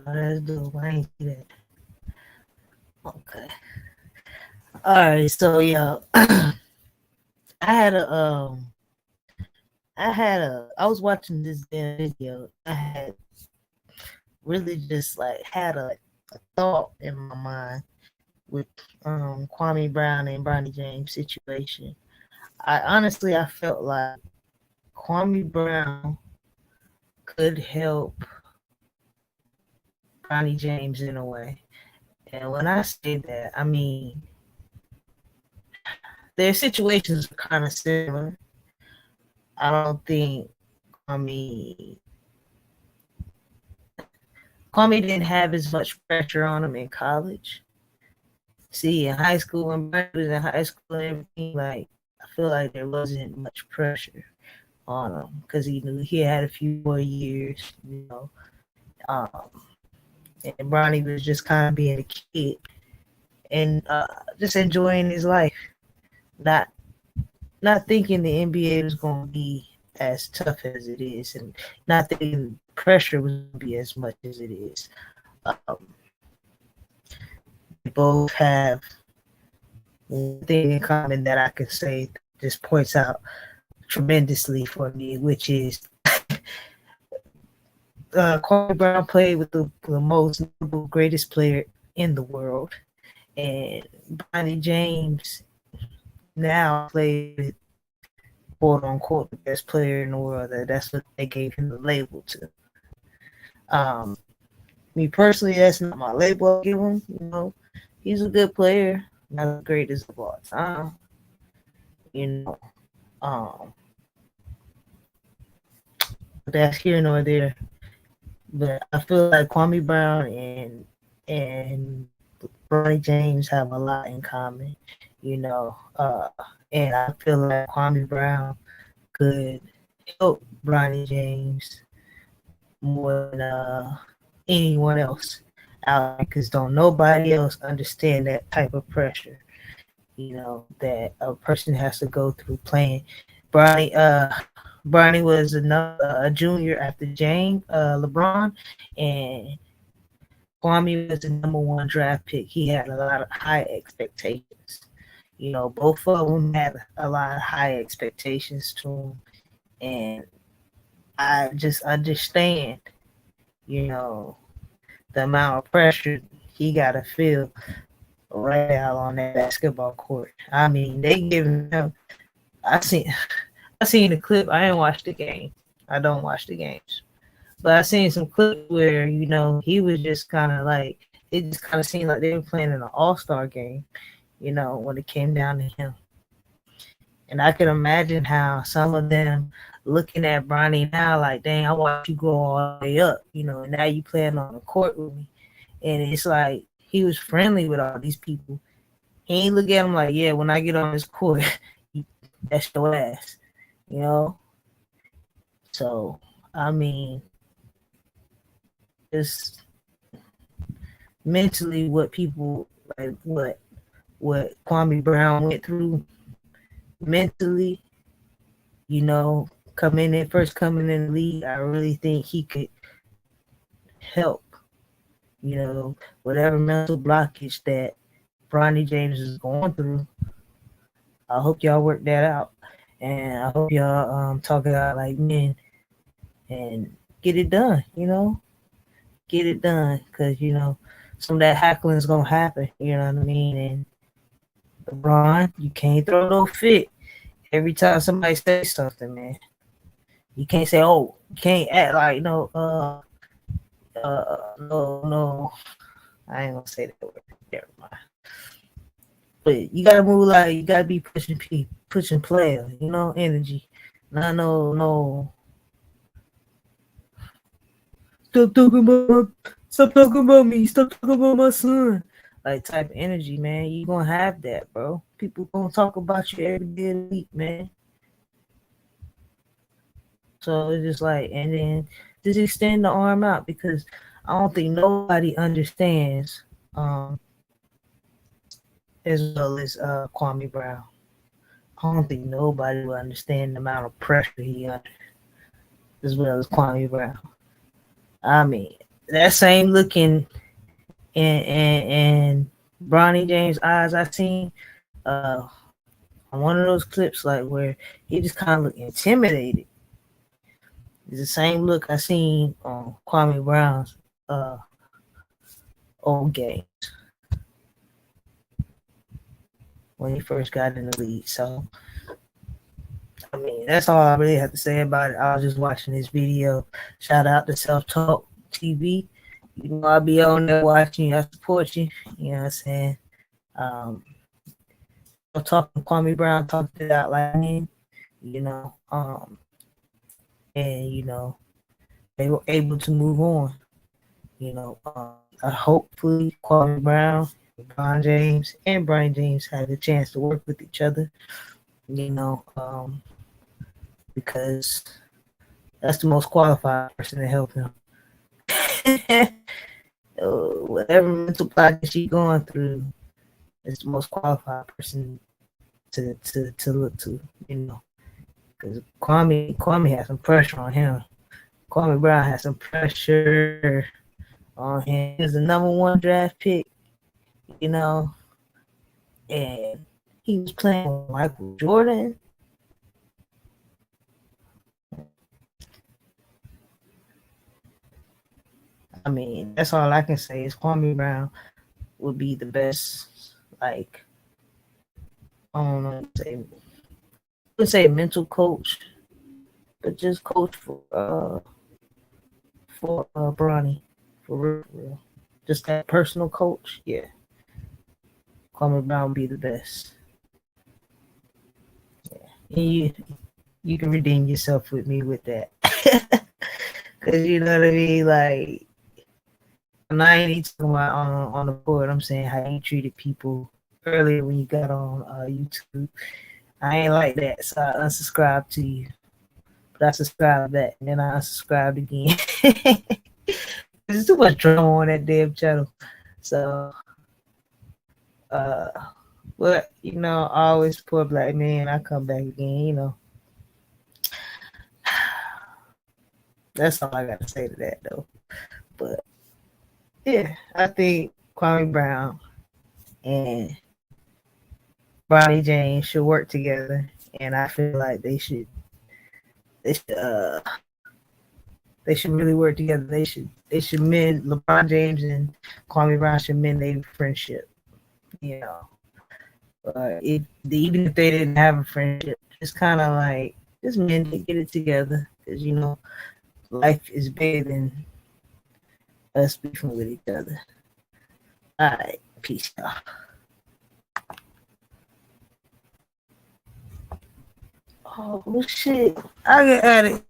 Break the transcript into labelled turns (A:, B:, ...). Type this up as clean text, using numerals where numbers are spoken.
A: Oh, that's dope. I ain't see that. Okay. All right. So yeah, I had a I was watching this damn video. I had really just like had a thought in my mind with Kwame Brown and Bronny James situation. I felt like Kwame Brown could help Bronny James in a way. And when I say that, I mean their situations are kind of similar. I don't think Kwame Kwame didn't have as much pressure on him in college. See, in high school, when Bronny was in high school and everything, like I feel like there wasn't much pressure on him because he knew he had a few more years, Um, and Bronny was just kind of being a kid and just enjoying his life, not not thinking the NBA was going to be as tough as it is, and not thinking pressure was going to be as much as it is. Um, they both have one thing in common that I can say just points out tremendously for me, which is Kwame Brown played with the most notable, greatest player in the world, and Bronny James now plays with quote unquote the best player in the world. That's what they gave him the label to. Um, Me personally, that's not my label I give him. He's a good player, not the greatest of all time. You know, um, but that's here nor there. But I feel like Kwame Brown and Bronny James have a lot in common. You know, and I feel like Kwame Brown could help Bronny James more than anyone else out there because don't nobody else understand that type of pressure, that a person has to go through playing. Bronny, Bronny was a junior after James LeBron, and Kwame was the number 1 draft pick. He had a lot of high expectations. Both of them had a lot of high expectations to him, and I just understand, you know, the amount of pressure he got to feel right out on that basketball court. I mean, they giving him. I seen, I seen the clip. I didn't watch the game. I don't watch the games, but I seen some clips where he was just kind of like it. Just kind of seemed like they were playing in an all-star game. When it came down to him, and I can imagine how some of them looking at Bronny now, like, dang, I watched you go all the way up. And now you playing on the court with me, and it's like he was friendly with all these people. He ain't look at him like, yeah, when I get on this court, that's your ass, you know. So I mean, just mentally, what people like, what Kwame Brown went through mentally, coming in the league, I really think he could help, whatever mental blockage that Bronny James is going through. I hope y'all work that out, and I hope y'all talk it out like men and get it done. Get it done, because some of that heckling is gonna happen. You know what I mean? And LeBron, you can't throw no fit every time somebody says something, man. You can't say, "Oh, you can't act like no." I ain't gonna say that word. Never mind. But you gotta move like you gotta be pushing people, pushing players. Energy. Not no. Stop talking about me. Stop talking about my son. Like type of energy, man. You gonna have that, bro. People gonna talk about you every day of the week, man. So it's just like, and then just extend the arm out because I don't think nobody understands as well as Kwame Brown. I don't think nobody will understand the amount of pressure he under as well as Kwame Brown. I mean, that same look in Bronny James' eyes I seen uh on one of those clips, like where he just kind of looked intimidated. It's the same look I seen on Kwame Brown's uh old games when he first got in the league. So I mean, that's all I really have to say about it. I was just watching this video. Shout out to Self Talk TV. You know, I'll be on there watching you. I support you. You know what I'm saying? Um, I'm talking Kwame Brown, talking it out like me, you know, and you know, they were able to move on. You know, hopefully Kwame Brown, LeBron James, and Brian James had the chance to work with each other. You know, because that's the most qualified person to help him. Whatever mental block she's going through, is the most qualified person to look to. You know, because Kwame has some pressure on him. Kwame Brown has some pressure on him. He was the number one draft pick, you know, and he was playing with Michael Jordan. I mean, that's all I can say is Kwame Brown would be the best, like, I don't know, I would say mental coach, but just coach for Bronny, for real, for real. Just that personal coach, yeah. Kwame Brown would be the best. Yeah. And you can redeem yourself with me with that. Cause you know what I mean? Like, and I ain't talking about on the board. I'm saying how you treated people earlier when you got on YouTube. I ain't like that, so I unsubscribed to you. But I subscribed back, and then I unsubscribed again. There's too much drama on that damn channel. So, but you know, I always support black men. I come back again. You know, that's all I got to say to that, though. But yeah, I think Kwame Brown and Bronny James should work together, and I feel like they should they should really work together. They should mend LeBron James and Kwame Brown should mend their friendship. You know, even if they didn't have a friendship, just kind of like just mend it, get it together, because you know life is bigger than us beefing with each other. All right, peace out. Oh shit, I get at it.